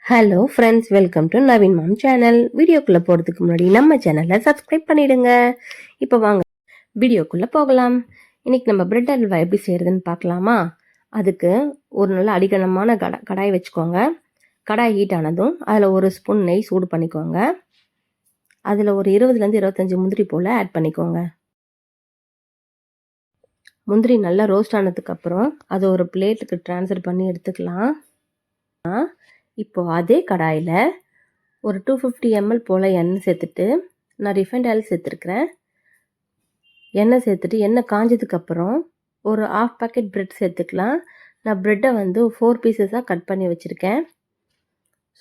Hello friends, welcome to Naveen mom channel. வீடியோக்குள்ளே போகிறதுக்கு முன்னாடி நம்ம சேனலை சப்ஸ்கிரைப் பண்ணிவிடுங்க. இப்போ வாங்க வீடியோக்குள்ளே போகலாம். இன்றைக்கி நம்ம பிரெட் அல்வா எப்படி செய்கிறதுன்னு பார்க்கலாமா? அதுக்கு ஒரு நல்ல அடிக்கனமான கடாய் வச்சுக்கோங்க. கடாய் ஹீட் ஆனதும் அதில் ஒரு ஸ்பூன் நெய் சூடு பண்ணிக்கோங்க. அதில் ஒரு 20லேருந்து 25 முந்திரி போல் ஆட் பண்ணிக்கோங்க. முந்திரி நல்லா ரோஸ்ட் ஆனதுக்கப்புறம் அதை ஒரு பிளேட்டுக்கு ட்ரான்ஸ்ஃபர் பண்ணி எடுத்துக்கலாம். இப்போது அதே கடாயில் ஒரு 250 ml போல் எண்ணெய் சேர்த்துட்டு, நான் ரிஃபைண்ட் ஆயில் சேர்த்துருக்குறேன். எண்ணெய் சேர்த்துட்டு எண்ணெய் காஞ்சதுக்கப்புறம் ஒரு 1/2 பாக்கெட் ப்ரெட் சேர்த்துக்கலாம். நான் ப்ரெட்டை 4 பீசஸாக கட் பண்ணி வச்சுருக்கேன்.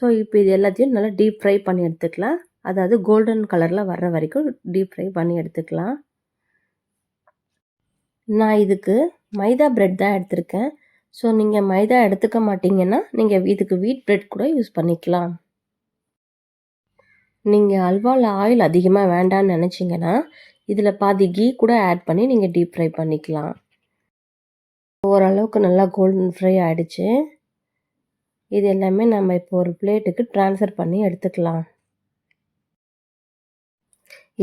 ஸோ இப்போ இது எல்லாத்தையும் நல்லா டீப் ஃப்ரை பண்ணி எடுத்துக்கலாம். அதாவது கோல்டன் கலரில் வர்ற வரைக்கும் டீப் ஃப்ரை பண்ணி எடுத்துக்கலாம். நான் இதுக்கு மைதா ப்ரெட் தான் எடுத்திருக்கேன். ஸோ நீங்கள் மைதா எடுத்துக்க மாட்டிங்கன்னா நீங்கள் இதுக்கு வீட் ப்ரெட் கூட யூஸ் பண்ணிக்கலாம். நீங்கள் அல்வாவில் ஆயில் அதிகமாக வேண்டான்னு நினச்சிங்கன்னா இதில் பாதி கீ கூட ஆட் பண்ணி நீங்கள் டீப் ஃப்ரை பண்ணிக்கலாம். ஓரளவுக்கு நல்லா கோல்டன் ஃப்ரை ஆகிடுச்சு. இது எல்லாமே நம்ம இப்போ ஒரு பிளேட்டுக்கு ட்ரான்ஸ்ஃபர் பண்ணி எடுத்துக்கலாம்.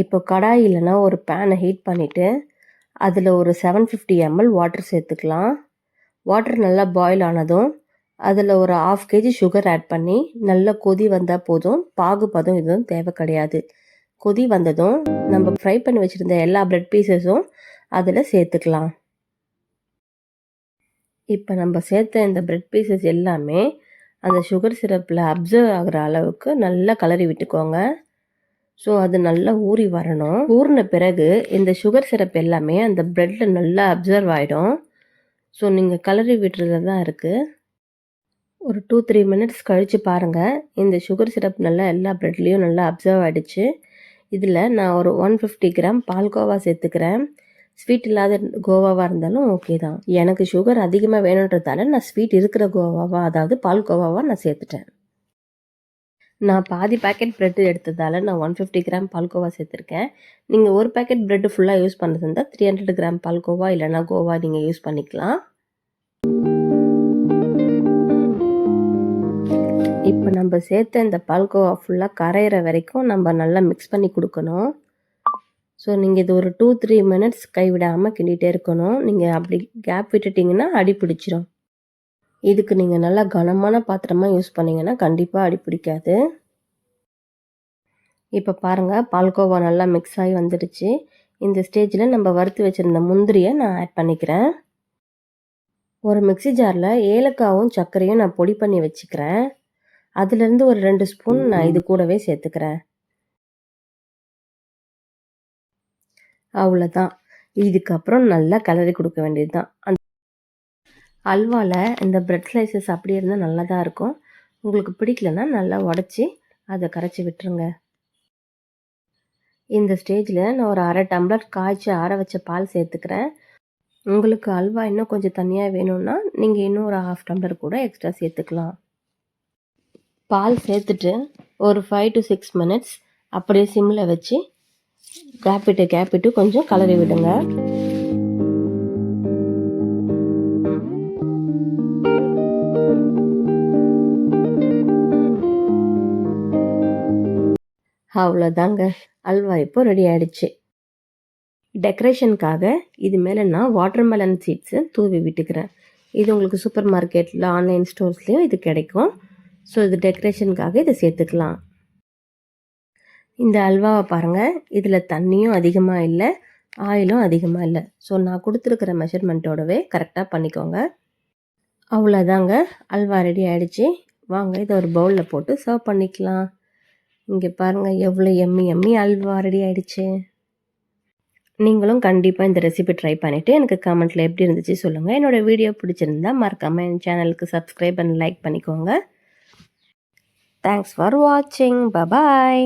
இப்போ கடாய் இல்லைன்னா ஒரு பேனை ஹீட் பண்ணிவிட்டு அதில் ஒரு 750 ml வாட்டர் சேர்த்துக்கலாம். வாட்டர் நல்லா பாயில் ஆனதும் அதில் ஒரு 1/2 kg சுகர் ஆட் பண்ணி நல்லா கொதி வந்தால் போதும். பாகு பதம் எதுவும் தேவை கிடையாது. கொதி வந்ததும் நம்ம ஃப்ரை பண்ணி வச்சுருந்த எல்லா ப்ரெட் பீசஸும் அதில் சேர்த்துக்கலாம். இப்போ நம்ம சேர்த்த இந்த ப்ரெட் பீசஸ் எல்லாமே அந்த சுகர் சிரப்பில் அப்சர்வ் ஆகிற அளவுக்கு நல்லா கலரி விட்டுக்கோங்க. ஸோ அது நல்லா ஊறி வரணும். ஊறின பிறகு இந்த சுகர் சிரப் எல்லாமே அந்த ப்ரெட்டில் நல்லா அப்சர்வ் ஆகிடும். ஸோ நீங்கள் கலரி விட்டுறது தான் இருக்குது. ஒரு 2-3 மினிட்ஸ் கழித்து பாருங்கள், இந்த சுகர் சிரப் நல்லா எல்லா ப்ரெட்லேயும் நல்லா அப்சர்வ் ஆகிடுச்சு. இதில் நான் ஒரு 150 கிராம் பால்கோவா சேர்த்துக்கிறேன். ஸ்வீட் இல்லாத கோவாவாக இருந்தாலும் ஓகே தான். எனக்கு சுகர் அதிகமாக வேணுன்றதால நான் ஸ்வீட் இருக்கிற கோவாவாக, அதாவது பால்கோவாவாக நான் சேர்த்துட்டேன். நான் பாதி பேக்கெட் ப்ரெட்டு எடுத்ததால் நான் 150 கிராம் பால்கோவா சேர்த்துருக்கேன். நீங்கள் ஒரு பேக்கெட் ப்ரெட்டு ஃபுல்லாக யூஸ் பண்ணுறது இருந்தால் 300 கிராம் பால்கோவா இல்லைனா கோவா நீங்கள் யூஸ் பண்ணிக்கலாம். இப்போ நம்ம சேர்த்த இந்த பால்கோவா ஃபுல்லாக கரையிற வரைக்கும் நம்ம நல்லா மிக்ஸ் பண்ணி கொடுக்கணும். ஸோ நீங்கள் இது ஒரு 2-3 மினிட்ஸ் கைவிடாமல் கிண்டிகிட்டே இருக்கணும். நீங்கள் அப்படி கேப் விட்டுட்டிங்கன்னா அடி பிடிச்சிரும். இதுக்கு நீங்கள் நல்லா கனமான பாத்திரமாக யூஸ் பண்ணிங்கன்னா கண்டிப்பாக அடி பிடிக்காது. இப்போ பாருங்கள், பால்கோவா நல்லா மிக்ஸ் ஆகி வந்துடுச்சு. இந்த ஸ்டேஜில் நம்ம வறுத்து வச்சுருந்த முந்திரியை நான் ஆட் பண்ணிக்கிறேன். ஒரு மிக்ஸி ஜாரில் ஏலக்காவும் சர்க்கரையும் நான் பொடி பண்ணி வச்சுக்கிறேன். அதுலேருந்து ஒரு 2 ஸ்பூன் நான் இது கூடவே சேர்த்துக்கிறேன். அவ்வளோதான். இதுக்கப்புறம் நல்லா கலரி கொடுக்க வேண்டியது தான். அந்த அல்வாவில் இந்த ப்ரெட் ஸ்லைசஸ் அப்படி இருந்தால் நல்லா தான் இருக்கும். உங்களுக்கு பிடிக்கலன்னா நல்லா உடச்சி அதை கரைச்சி விட்டுருங்க. இந்த ஸ்டேஜில் நான் ஒரு 1/2 டம்ளர் காய்ச்சி ஆற வச்ச பால் சேர்த்துக்கிறேன். உங்களுக்கு அல்வா இன்னும் கொஞ்சம் தனியாக வேணும்னா நீங்கள் இன்னும் ஒரு 1/2 டம்ளர் கூட எக்ஸ்ட்ரா சேர்த்துக்கலாம். பால் சேர்த்துட்டு ஒரு 5 to 6 மினிட்ஸ் அப்படியே சிம்மில் வச்சு கேப் விட்டு கொஞ்சம் கலரி விடுங்க. அவ்வளோதாங்க, அல்வா இப்போ ரெடி ஆகிடுச்சு. டெக்கரேஷனுக்காக இது மேலே நான் வாட்டர்மெலன் சீட்ஸு தூவி விட்டுக்கிறேன். இது உங்களுக்கு சூப்பர் மார்க்கெட்டில் ஆன்லைன் ஸ்டோர்ஸ்லேயும் இது கிடைக்கும். ஸோ இது டெக்கரேஷனுக்காக இதை சேர்த்துக்கலாம். இந்த அல்வாவை பாருங்கள், இதில் தண்ணியும் அதிகமாக இல்லை, ஆயிலும் அதிகமாக இல்லை. ஸோ நான் கொடுத்துருக்கிற மெஷர்மெண்ட்டோடவே கரெக்டாக பண்ணிக்கோங்க. அவ்வளோதாங்க, அல்வா ரெடி ஆகிடுச்சு. வாங்க இதை ஒரு பவுலில் போட்டு சர்வ் பண்ணிக்கலாம். இங்கே பாருங்கள், எவ்வளோ எம்மி அல்வா ரெடி ஆகிடுச்சு. நீங்களும் கண்டிப்பாக இந்த ரெசிபி ட்ரை பண்ணிவிட்டு எனக்கு கமெண்ட்டில் எப்படி இருந்துச்சு சொல்லுங்கள். என்னோடய வீடியோ பிடிச்சிருந்தா மறக்காமல் என் சேனலுக்கு சப்ஸ்கிரைப் அண்ட் லைக் பண்ணிக்கோங்க. Thanks for watching. Bye bye.